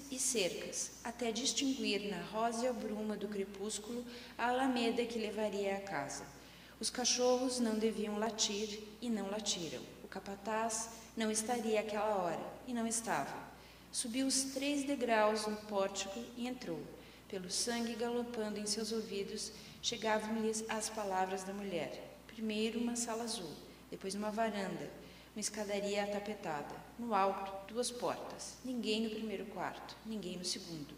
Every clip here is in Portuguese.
E cercas, até distinguir na rósea bruma do crepúsculo a alameda que levaria à casa. Os cachorros não deviam latir e não latiram. O capataz não estaria àquela hora e não estava. Subiu os 3 degraus no pórtico e entrou. Pelo sangue galopando em seus ouvidos, chegavam-lhes as palavras da mulher. Primeiro uma sala azul, depois uma varanda, uma escadaria atapetada. No alto, 2 portas. Ninguém no primeiro quarto, ninguém no segundo.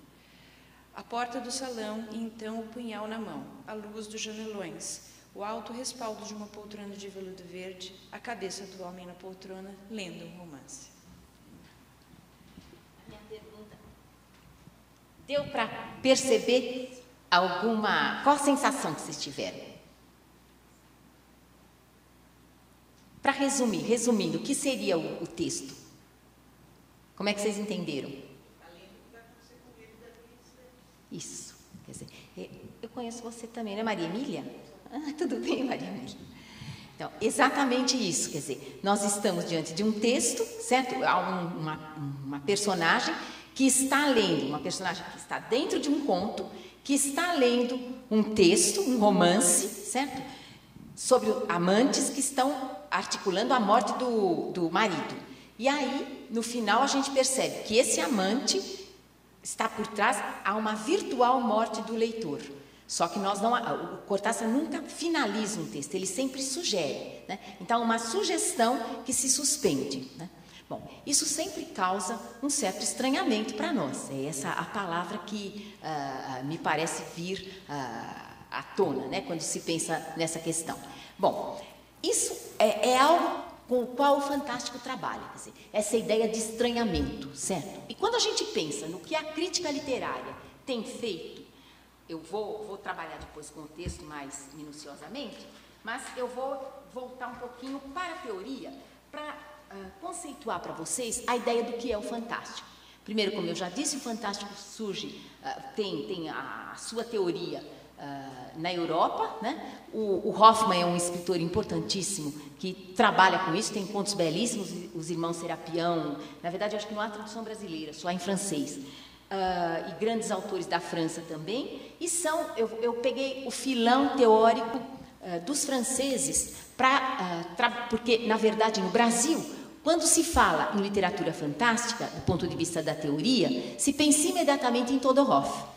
A porta do salão e então o punhal na mão, a luz dos janelões, o alto respaldo de uma poltrona de veludo verde, a cabeça do homem na poltrona, lendo um romance. A minha pergunta: deu para perceber alguma... Qual a sensação que vocês tiveram? Para resumindo, o que seria o texto? Como é que vocês entenderam? Isso. Quer dizer, eu conheço você também, né, Maria Emília? Ah, tudo bem, Maria Emília. Então, exatamente isso. Quer dizer, nós estamos diante de um texto, certo? Há uma personagem que está lendo, uma personagem que está dentro de um conto, que está lendo um texto, um romance, certo? Sobre amantes que estão articulando a morte do marido. E aí, no final, a gente percebe que esse amante está por trás, há uma virtual morte do leitor. Só que o Cortázar nunca finaliza um texto, ele sempre sugere, né? Então, uma sugestão que se suspende, né? Bom, isso sempre causa um certo estranhamento para nós. É essa a palavra que me parece vir à tona, né, quando se pensa nessa questão. Bom, isso é algo com o qual o Fantástico trabalha, quer dizer, essa ideia de estranhamento, certo? E quando a gente pensa no que a crítica literária tem feito, eu vou trabalhar depois com o texto mais minuciosamente, mas eu vou voltar um pouquinho para a teoria, para conceituar para vocês a ideia do que é o fantástico. Primeiro, como eu já disse, o fantástico surge, tem a sua teoria na Europa, né? O Hoffmann é um escritor importantíssimo que trabalha com isso, tem contos belíssimos, os irmãos Serapião, na verdade, acho que não há tradução brasileira, só em francês, e grandes autores da França também, e eu peguei o filão teórico dos franceses, porque, na verdade, no Brasil, quando se fala em literatura fantástica, do ponto de vista da teoria, se pensa imediatamente em Todorov.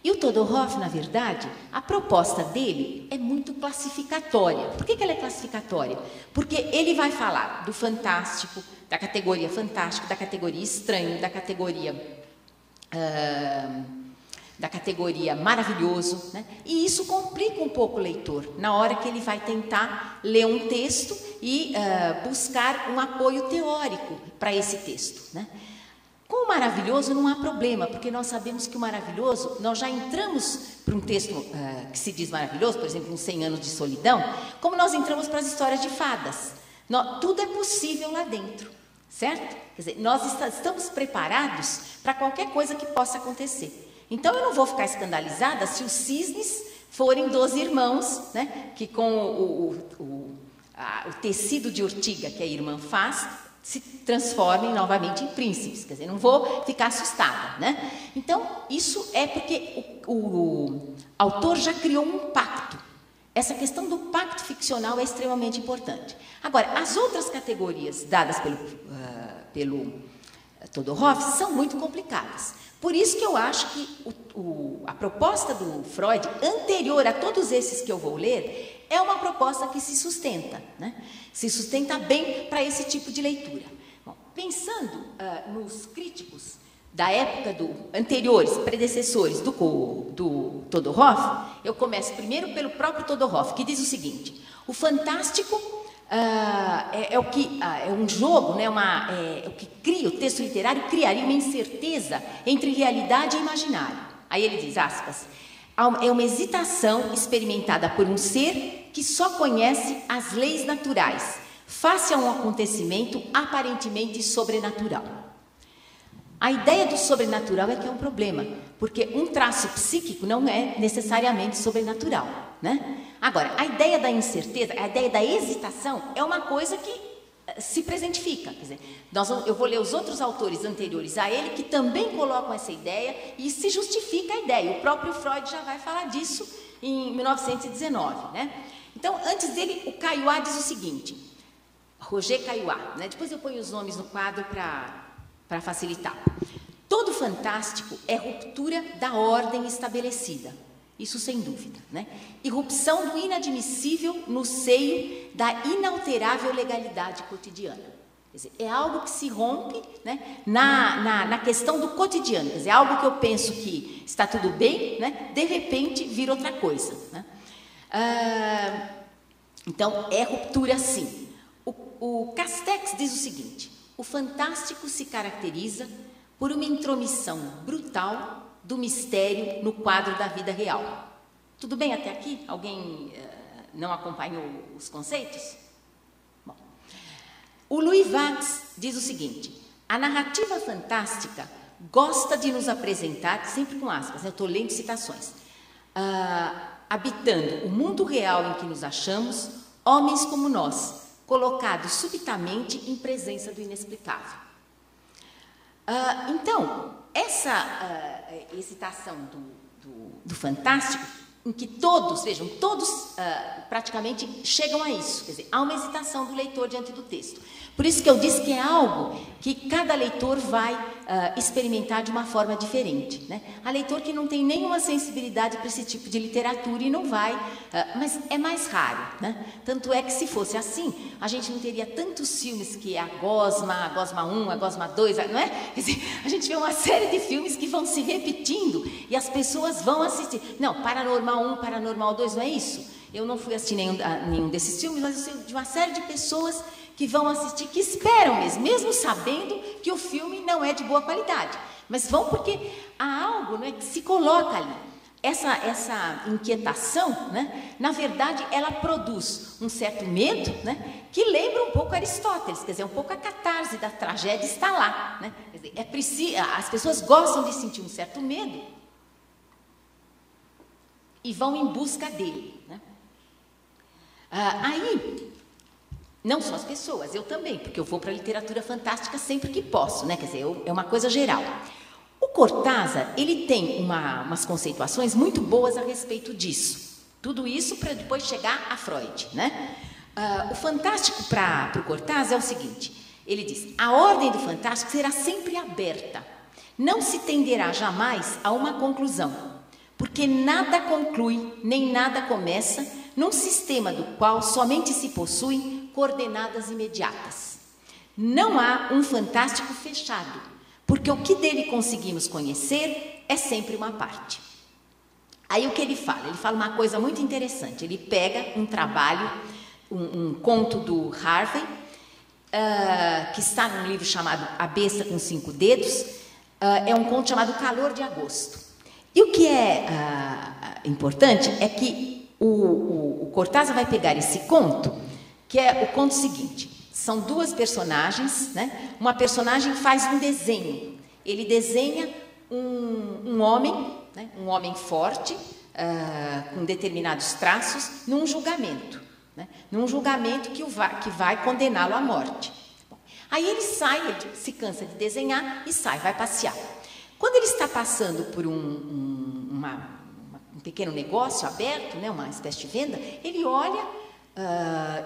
E o Todorov, na verdade, a proposta dele é muito classificatória. Por que ela é classificatória? Porque ele vai falar do fantástico, da categoria fantástico, da categoria estranho, da categoria maravilhoso, né? E isso complica um pouco o leitor, na hora que ele vai tentar ler um texto e buscar um apoio teórico para esse texto, né? Com o maravilhoso não há problema, porque nós sabemos que o maravilhoso, nós já entramos para um texto que se diz maravilhoso, por exemplo, uns 100 anos de solidão, como nós entramos para as histórias de fadas. Tudo é possível lá dentro, certo? Quer dizer, nós estamos preparados para qualquer coisa que possa acontecer. Então, eu não vou ficar escandalizada se os cisnes forem 12 irmãos, né, que com o tecido de urtiga que a irmã faz, se transformem novamente em príncipes. Quer dizer, não vou ficar assustada, né? Então, isso é porque o autor já criou um pacto. Essa questão do pacto ficcional é extremamente importante. Agora, as outras categorias dadas pelo Todorov são muito complicadas. Por isso que eu acho que a proposta do Freud, anterior a todos esses que eu vou ler, é uma proposta que se sustenta, né? Se sustenta bem para esse tipo de leitura. Bom, pensando nos críticos da época anteriores, predecessores do Todorov, eu começo primeiro pelo próprio Todorov, que diz o seguinte: o fantástico é um jogo, né, o que cria, o texto literário criaria uma incerteza entre realidade e imaginário. Aí ele diz, aspas, é uma hesitação experimentada por um ser que só conhece as leis naturais, face a um acontecimento aparentemente sobrenatural. A ideia do sobrenatural é que é um problema, porque um traço psíquico não é necessariamente sobrenatural, né? Agora, a ideia da incerteza, a ideia da hesitação é uma coisa que se presentifica. Quer dizer, eu vou ler os outros autores anteriores a ele que também colocam essa ideia e se justifica a ideia. O próprio Freud já vai falar disso em 1919, né? Então, antes dele, o Caillois diz o seguinte, Roger Caillois, né? Depois eu ponho os nomes no quadro para facilitar. Todo fantástico é ruptura da ordem estabelecida, isso sem dúvida, né? Irrupção do inadmissível no seio da inalterável legalidade cotidiana. Quer dizer, é algo que se rompe, né, na questão do cotidiano. Quer dizer, algo que eu penso que está tudo bem, né, de repente vira outra coisa, né? Então, é ruptura sim. O Castex diz o seguinte, o fantástico se caracteriza por uma intromissão brutal do mistério no quadro da vida real. Tudo bem até aqui? Alguém não acompanhou os conceitos? Bom. O Louis Vax diz o seguinte, a narrativa fantástica gosta de nos apresentar, sempre com aspas, eu estou lendo citações, habitando o mundo real em que nos achamos, homens como nós, colocados subitamente em presença do inexplicável. Então, essa excitação do fantástico, em que todos, vejam, todos praticamente chegam a isso, quer dizer, há uma hesitação do leitor diante do texto. Por isso que eu disse que é algo que cada leitor vai experimentar de uma forma diferente, né? Há leitor que não tem nenhuma sensibilidade para esse tipo de literatura e não vai, mas é mais raro, né? Tanto é que se fosse assim, a gente não teria tantos filmes que é a Gosma 1, a Gosma 2, não é? Quer dizer, a gente vê uma série de filmes que vão se repetindo e as pessoas vão assistir. Não, Paranormal 1, Paranormal 2, não é isso? Eu não fui assistir nenhum desses filmes, mas eu sei de uma série de pessoas que vão assistir, que esperam mesmo sabendo que o filme não é de boa qualidade. Mas vão porque há algo, né, que se coloca ali. Essa inquietação, né, na verdade, ela produz um certo medo, né, que lembra um pouco Aristóteles, quer dizer, um pouco a catarse da tragédia está lá. Né? Quer dizer, as pessoas gostam de sentir um certo medo e vão em busca dele. Né? Aí... Não só as pessoas, eu também, porque eu vou para a literatura fantástica sempre que posso, né? Quer dizer, é uma coisa geral. O Cortázar, ele tem umas conceituações muito boas a respeito disso. Tudo isso para depois chegar a Freud, né? O fantástico para o Cortázar é o seguinte, ele diz, a ordem do fantástico será sempre aberta, não se tenderá jamais a uma conclusão, porque nada conclui, nem nada começa, num sistema do qual somente se possuem coordenadas imediatas. Não há um fantástico fechado, porque o que dele conseguimos conhecer é sempre uma parte. Aí o que ele fala? Ele fala uma coisa muito interessante. Ele pega um trabalho, um conto do Harvey, que está num livro chamado A Besta com 5 Dedos, é um conto chamado Calor de Agosto. E o que é importante é que o Cortázar vai pegar esse conto, que é o conto seguinte, são duas personagens, né? Uma personagem faz um desenho, ele desenha um homem, né? Um homem forte, com determinados traços, num julgamento, né? Num julgamento que vai condená-lo à morte. Bom, aí ele sai, ele se cansa de desenhar e sai, vai passear. Quando ele está passando por um pequeno negócio aberto, né? Uma espécie de venda, ele olha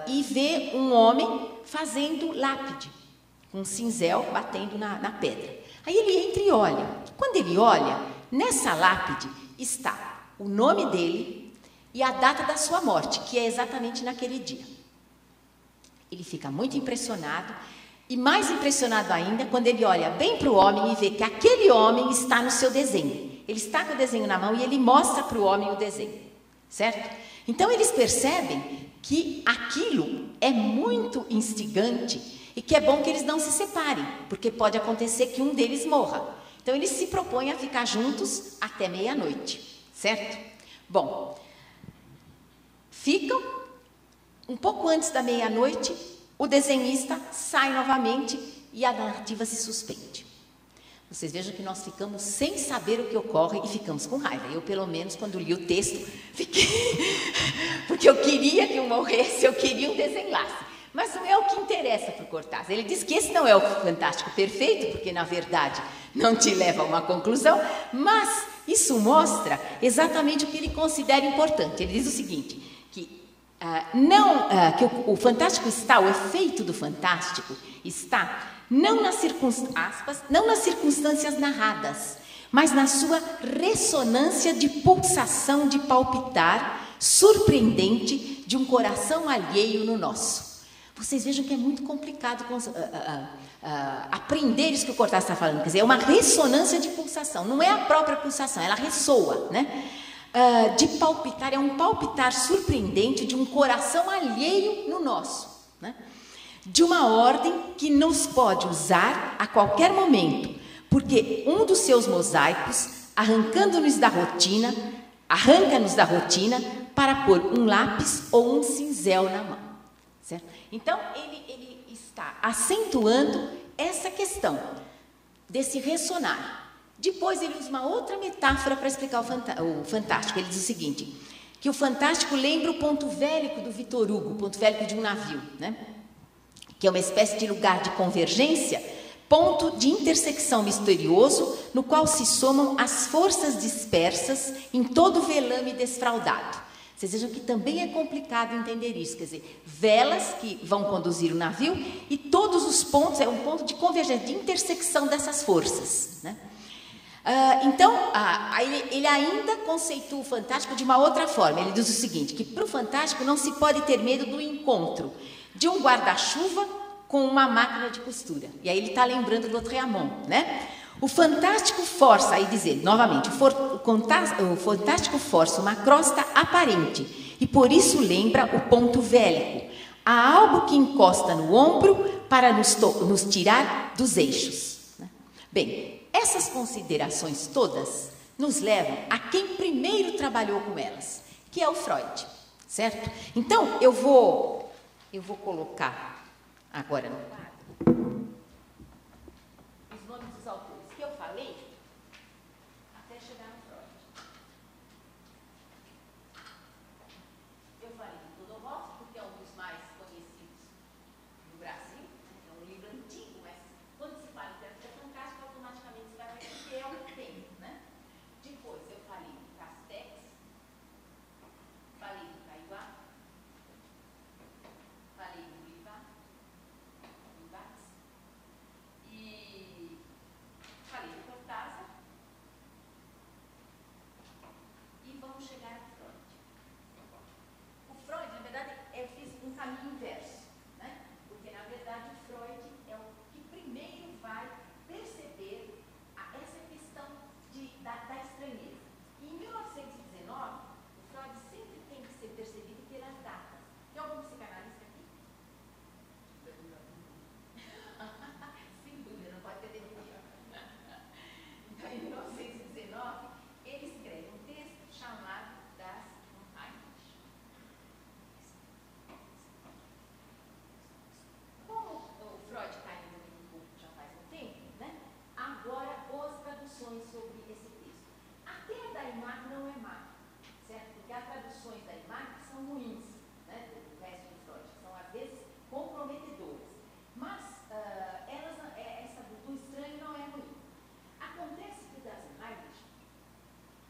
e vê um homem fazendo lápide, com um cinzel batendo na pedra. Aí ele entra e olha. Quando ele olha, nessa lápide está o nome dele e a data da sua morte, que é exatamente naquele dia. Ele fica muito impressionado, e mais impressionado ainda quando ele olha bem para o homem e vê que aquele homem está no seu desenho. Ele está com o desenho na mão e ele mostra para o homem o desenho, certo? Então eles percebem que aquilo é muito instigante e que é bom que eles não se separem, porque pode acontecer que um deles morra. Então eles se propõem a ficar juntos até meia-noite, certo? Bom, ficam, um pouco antes da meia-noite, o desenhista sai novamente e a narrativa se suspende. Vocês vejam que nós ficamos sem saber o que ocorre e ficamos com raiva. Eu, pelo menos, quando li o texto, fiquei... porque eu queria que um morresse, eu queria um desenlace. Mas não é o que interessa para o Cortázar. Ele diz que esse não é o fantástico perfeito, porque, na verdade, não te leva a uma conclusão, mas isso mostra exatamente o que ele considera importante. Ele diz o seguinte, que o fantástico está, o efeito do fantástico está... não nas circunstâncias narradas, mas na sua ressonância de pulsação, de palpitar, surpreendente de um coração alheio no nosso. Vocês vejam que é muito complicado aprender isso que o Cortázar está falando. Quer dizer, é uma ressonância de pulsação, não é a própria pulsação, ela ressoa, né? De palpitar, é um palpitar surpreendente de um coração alheio no nosso, né? De uma ordem que nos pode usar a qualquer momento, porque um dos seus mosaicos, arranca-nos da rotina para pôr um lápis ou um cinzel na mão. Certo? Então, ele está acentuando essa questão desse ressonar. Depois, ele usa uma outra metáfora para explicar o fantástico. Ele diz o seguinte, que o fantástico lembra o ponto vélico do Victor Hugo, o ponto vélico de um navio, né? Que é uma espécie de lugar de convergência, ponto de intersecção misterioso, no qual se somam as forças dispersas em todo o velame desfraldado. Vocês vejam que também é complicado entender isso, quer dizer, velas que vão conduzir o navio e todos os pontos, é um ponto de convergência, de intersecção dessas forças, né? Então, ele ainda conceitua o fantástico de uma outra forma. Ele diz o seguinte, que para o fantástico não se pode ter medo do encontro de um guarda-chuva com uma máquina de costura. E aí ele está lembrando do Tremont, né? O fantástico força, aí dizer, novamente, o fantástico força uma crosta aparente e por isso lembra o ponto vélico. Há algo que encosta no ombro para nos tirar dos eixos. Né? Bem, essas considerações todas nos levam a quem primeiro trabalhou com elas, que é o Freud, certo? Então, eu vou colocar agora no quadro os nomes dos autores que eu falei até chegar no Freud. Eu falei do Todorov, porque é um dos mais conhecidos no Brasil. É um livro antigo, mas quando se fala em literatura fantástica, automaticamente se vai ver que é o que tem, né? Depois eu falei do Castex, falei do Caillat, falei do Rivaz e falei do Cortázar e vamos chegar a Freud. O Freud, na verdade, eu fiz um caminho inverso, né? Porque, na verdade, o Freud é o que primeiro vai perceber essa questão da estranheza. E em 1919, o Freud sempre tem que ser percebido pelas datas. Tem algum psicanalista aqui? Sem dúvida, não pode ter demitido. Então, em 1919, ele escreve um texto chamado Das Unheimlich. Como o Freud está indo no público já faz um tempo, né? Agora, boas traduções sobre esse texto. Até a da Imar não é má, certo? Porque as traduções da Imar são ruins, né? Do resto do Freud, são às vezes comprometedoras. Mas essa do estranho não é ruim. Acontece que o Das Unheimlich,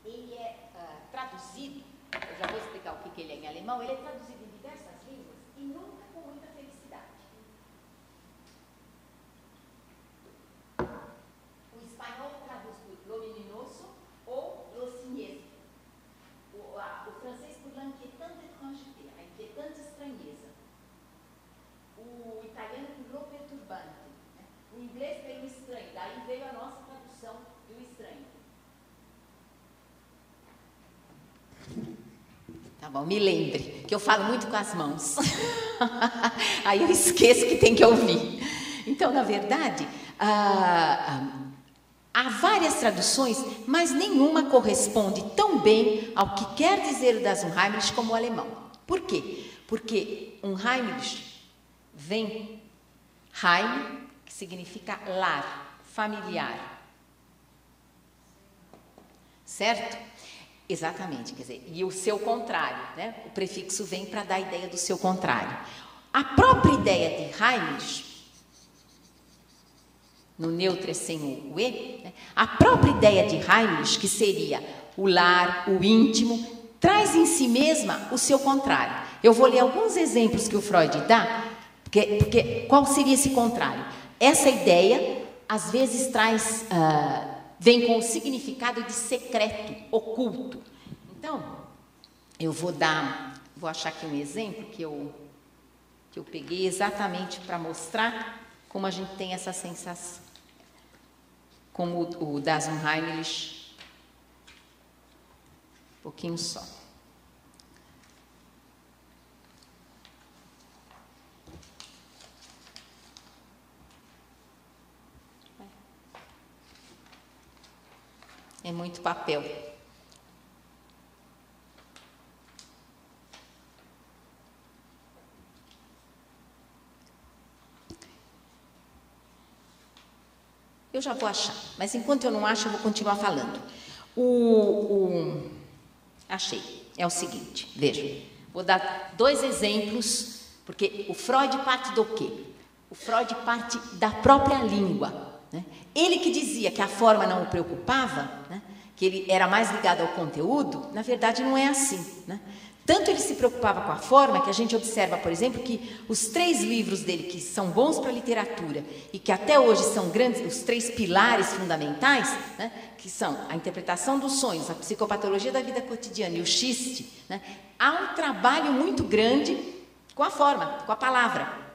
ele é traduzido, eu já vou explicar o que ele é em alemão, ele é traduzido em diversas línguas e nunca com muita felicidade. O espanhol traduz por luminoso ou lo siniestro. O francês por l'inquiétante étrangeté, a inquietante estranheza. O italiano por lo perturbante. Né? O inglês veio estranho, daí veio a nossa tradução do estranho. Tá bom, me lembre, que eu falo muito com as mãos. Aí eu esqueço que tem que ouvir. Então, na verdade, há várias traduções, mas nenhuma corresponde tão bem ao que quer dizer o Das Unheimlich como o alemão. Por quê? Porque Unheimlich vem Heim, que significa lar, familiar, certo? Exatamente, quer dizer, e o seu contrário, né? O prefixo vem para dar a ideia do seu contrário. A própria ideia de Heimlich, no neutro sem o E, né? A própria ideia de Heimlich, que seria o lar, o íntimo, traz em si mesma o seu contrário. Eu vou ler alguns exemplos que o Freud dá, porque qual seria esse contrário? Essa ideia, às vezes, vem com o significado de secreto, oculto. Então, eu vou achar aqui um exemplo que eu peguei exatamente para mostrar como a gente tem essa sensação. Como o Das Unheimlich, um pouquinho só. É muito papel. Eu já vou achar, mas enquanto eu não acho, eu vou continuar falando. Achei. É o seguinte, vejam. Vou dar 2 exemplos, porque o Freud parte do quê? O Freud parte da própria língua. Né? Ele que dizia que a forma não o preocupava, né? Que ele era mais ligado ao conteúdo, na verdade não é assim. Né? Tanto ele se preocupava com a forma, que a gente observa, por exemplo, que os 3 livros dele, que são bons para a literatura, e que até hoje são grandes, os 3 pilares fundamentais, né? Que são a interpretação dos sonhos, a psicopatologia da vida cotidiana e o xiste, né? Há um trabalho muito grande com a forma, com a palavra.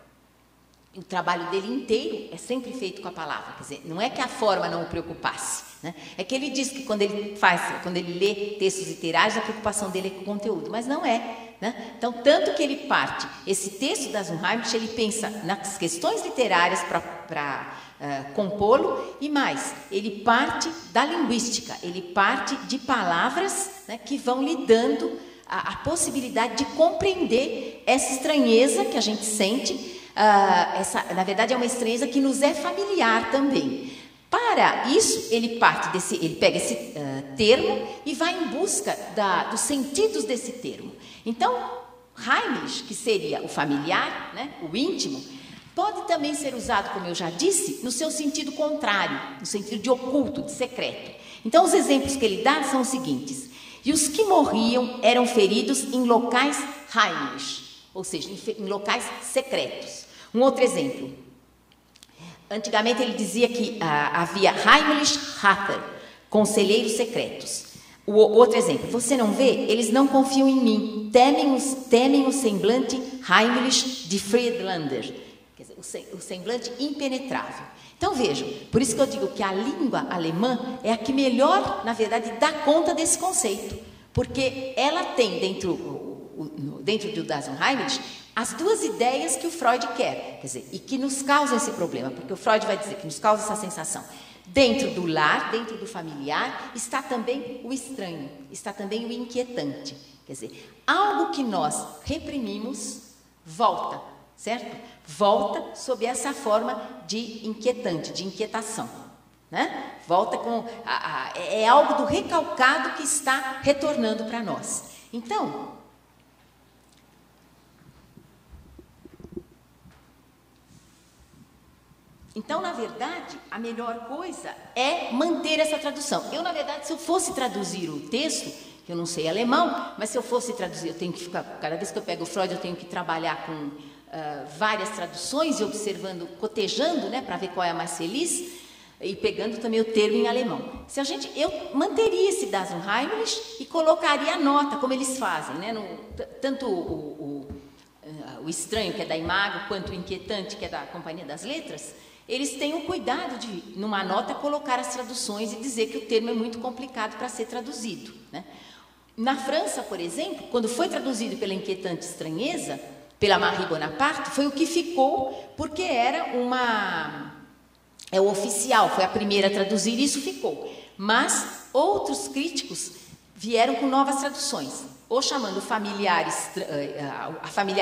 O trabalho dele inteiro é sempre feito com a palavra, quer dizer, não é que a forma não o preocupasse, né? É que ele diz que quando ele lê textos literários, a preocupação dele é com o conteúdo, mas não é, né? Então, tanto que ele parte, esse texto das Unheimlich, ele pensa nas questões literárias para compô-lo, e mais, ele parte da linguística, ele parte de palavras, né, que vão lhe dando a possibilidade de compreender essa estranheza que a gente sente. Na verdade, é uma estranheza que nos é familiar também. Para isso, ele pega esse termo e vai em busca dos sentidos desse termo. Então, Heimlich, que seria o familiar, né, o íntimo, pode também ser usado, como eu já disse, no seu sentido contrário, no sentido de oculto, de secreto. Então, os exemplos que ele dá são os seguintes: e os que morriam eram feridos em locais Heimlich, ou seja, em locais secretos. Um outro exemplo. Antigamente ele dizia que havia Heimlich Rater, conselheiros secretos. O outro exemplo, você não vê? Eles não confiam em mim, temem o semblante Heimlich de Friedlander, quer dizer, o semblante impenetrável. Então vejam, por isso que eu digo que a língua alemã é a que melhor, na verdade, dá conta desse conceito, porque ela tem dentro do Das Unheimlich as 2 ideias que o Freud quer, quer dizer, e que nos causam esse problema, porque o Freud vai dizer que nos causa essa sensação. Dentro do lar, dentro do familiar, está também o estranho, está também o inquietante. Quer dizer, algo que nós reprimimos volta, certo? Volta sob essa forma de inquietante, de inquietação. Né? Volta com... é algo do recalcado que está retornando para nós. Então... Então, na verdade, a melhor coisa é manter essa tradução. Eu, na verdade, se eu fosse traduzir o texto, eu não sei alemão, mas se eu fosse traduzir, eu tenho que ficar, cada vez que eu pego o Freud, eu tenho que trabalhar com várias traduções e observando, cotejando, né, para ver qual é a mais feliz, e pegando também o termo em alemão. Eu manteria esse Das Unheimlich e colocaria a nota, como eles fazem, né, tanto o estranho, que é da Imago, quanto o inquietante, que é da Companhia das Letras. Eles têm o cuidado de, numa nota, colocar as traduções e dizer que o termo é muito complicado para ser traduzido. Né? Na França, por exemplo, quando foi traduzido pela inquietante estranheza, pela Marie Bonaparte, foi o que ficou, porque era o oficial, foi a primeira a traduzir e isso ficou. Mas outros críticos vieram com novas traduções, ou chamando a familiar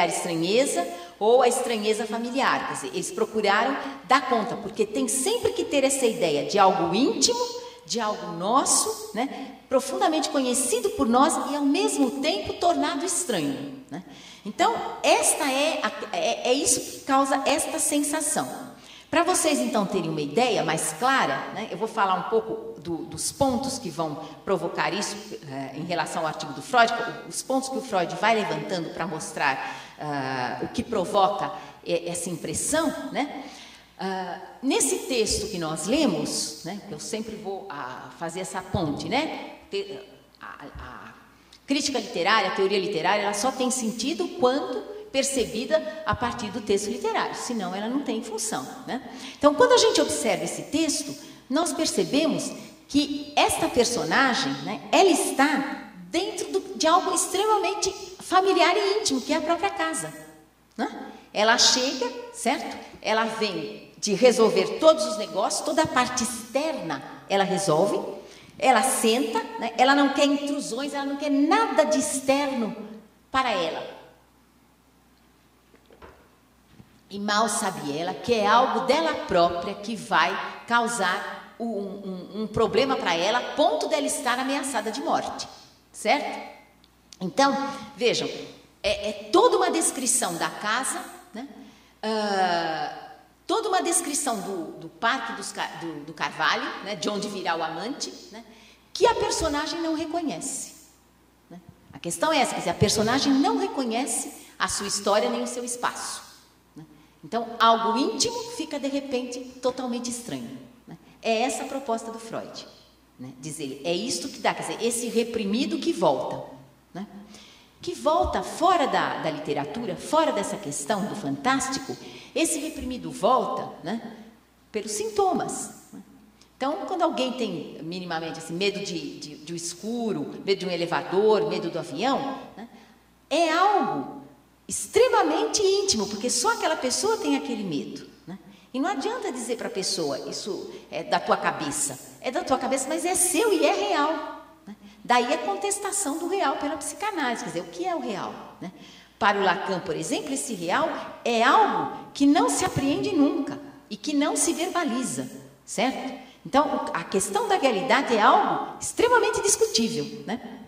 estranheza, ou a estranheza familiar. Quer dizer, eles procuraram dar conta, porque tem sempre que ter essa ideia de algo íntimo, de algo nosso, né, profundamente conhecido por nós e ao mesmo tempo tornado estranho, né? Então, esta é isso que causa esta sensação. Para vocês, então, terem uma ideia mais clara, né, eu vou falar um pouco dos pontos que vão provocar isso em relação ao artigo do Freud, os pontos que o Freud vai levantando para mostrar o que provoca essa impressão, né? Nesse texto que nós lemos, né, eu sempre vou fazer essa ponte, né? A crítica literária, a teoria literária, ela só tem sentido quando percebida a partir do texto literário, senão ela não tem função, né? Então, quando a gente observa esse texto, nós percebemos que esta personagem, né, ela está dentro de algo extremamente familiar e íntimo, que é a própria casa, né? Ela chega, certo? Ela vem de resolver todos os negócios, toda a parte externa ela resolve, ela senta, né? Ela não quer intrusões, ela não quer nada de externo para ela. E mal sabe ela que é algo dela própria que vai causar um problema para ela, a ponto dela estar ameaçada de morte, certo? Então, vejam, é toda uma descrição da casa, né? Toda uma descrição do Parque do Carvalho, né? De onde virá o amante, né? Que a personagem não reconhece, né? A questão é essa, quer dizer, a personagem não reconhece a sua história nem o seu espaço. Então, algo íntimo fica, de repente, totalmente estranho, né? É essa a proposta do Freud, né? Diz ele, é isto que dá, quer dizer, esse reprimido que volta, né? Que volta fora da literatura, fora dessa questão do fantástico, esse reprimido volta, né, pelos sintomas, né? Então, quando alguém tem minimamente assim, medo de um escuro, medo de um elevador, medo do avião, né, é algo extremamente íntimo, porque só aquela pessoa tem aquele medo, né? E não adianta dizer para a pessoa, isso é da tua cabeça, mas é seu e é real, né? Daí a contestação do real pela psicanálise, quer dizer, o que é o real, né? Para o Lacan, por exemplo, esse real é algo que não se apreende nunca e que não se verbaliza, certo? Então, a questão da realidade é algo extremamente discutível, né?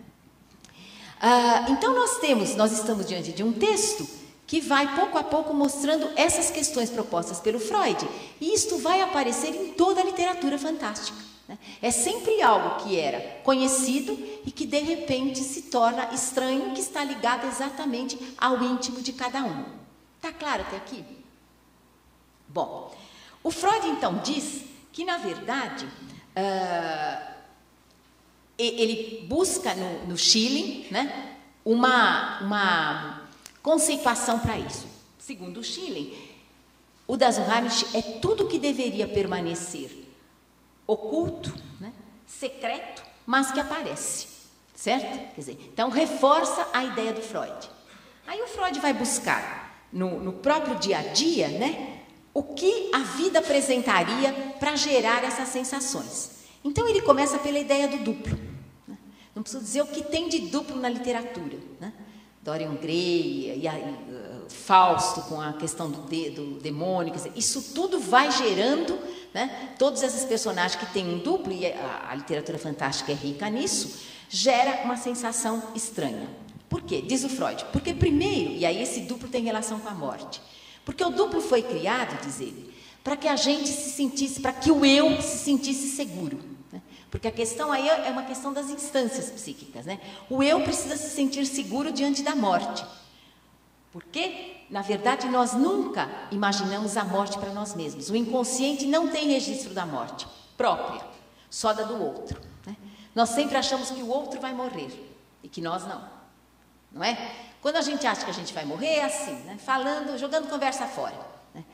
Então nós estamos diante de um texto que vai pouco a pouco mostrando essas questões propostas pelo Freud, e isto vai aparecer em toda a literatura fantástica, né? É sempre algo que era conhecido e que de repente se torna estranho, que está ligado exatamente ao íntimo de cada um. Tá claro até aqui? Bom, o Freud então diz que na verdade ele busca no Schelling, né, uma conceituação para isso. Segundo o Schelling, o das Unheimlich é tudo que deveria permanecer oculto, né, secreto, mas que aparece, certo? Quer dizer, então reforça a ideia do Freud. Aí o Freud vai buscar no próprio dia a dia, né, o que a vida apresentaria para gerar essas sensações. Então ele começa pela ideia do duplo, né? Não preciso dizer o que tem de duplo na literatura, né? Dorian Gray e Fausto com a questão do demônio, quer dizer, isso tudo vai gerando, né, todas essas personagens que têm um duplo, e a literatura fantástica é rica nisso, gera uma sensação estranha. Por quê? Diz o Freud, porque primeiro, e aí esse duplo tem relação com a morte, porque o duplo foi criado, diz ele, para que a gente se sentisse, para que o eu se sentisse seguro, né? Porque a questão aí é uma questão das instâncias psíquicas, né? O eu precisa se sentir seguro diante da morte, porque, na verdade, nós nunca imaginamos a morte para nós mesmos. O inconsciente não tem registro da morte própria, só da do outro, né? Nós sempre achamos que o outro vai morrer e que nós não, não é? Quando a gente acha que a gente vai morrer, é assim, né? Falando, jogando conversa fora, né?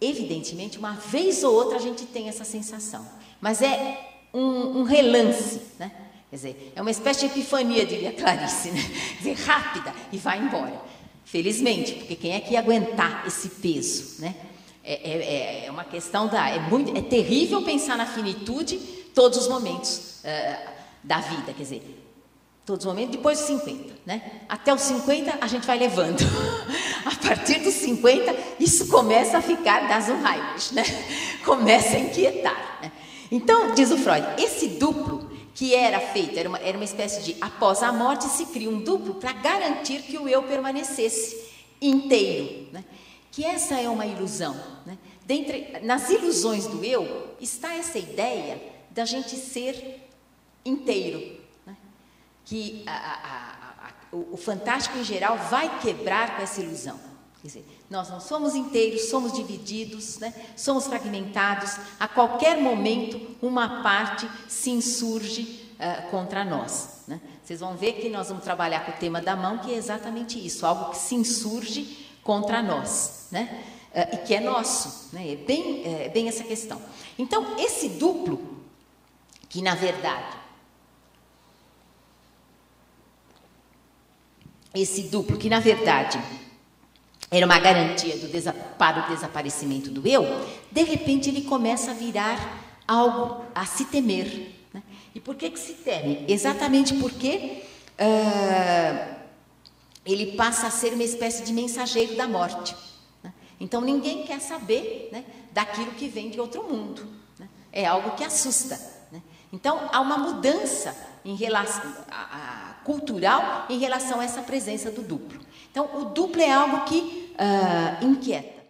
Evidentemente, uma vez ou outra a gente tem essa sensação, mas é um relance, né? Quer dizer, é uma espécie de epifania, diria Clarice, né? Quer dizer, rápida e vai embora. Felizmente, porque quem é que ia aguentar esse peso, né? É uma questão é terrível pensar na finitude todos os momentos da vida, quer dizer, todos os momentos depois dos 50, né? Até os 50 a gente vai levando. A partir dos 50, isso começa a ficar das Unheimlich, né? Começa a inquietar, né? Então, diz o Freud, esse duplo que era feito, era uma espécie de, após a morte, se cria um duplo para garantir que o eu permanecesse inteiro, né? Que essa é uma ilusão, né? Nas ilusões do eu, está essa ideia da gente ser inteiro, né? Que o fantástico em geral vai quebrar com essa ilusão. Quer dizer, nós não somos inteiros, somos divididos, né? Somos fragmentados. A qualquer momento, uma parte se insurge contra nós, né? Vocês vão ver que nós vamos trabalhar com o tema da mão, que é exatamente isso, algo que se insurge contra nós, né? E que é nosso, né? É bem essa questão. Então, esse duplo, que na verdade, era uma garantia para o desaparecimento do eu, de repente ele começa a virar algo a se temer, né? E por que se teme? Exatamente porque ele passa a ser uma espécie de mensageiro da morte, né? Então ninguém quer saber, né, daquilo que vem de outro mundo, né? É algo que assusta, né? Então há uma mudança em relação cultural em relação a essa presença do duplo. Então o duplo é algo que inquieta.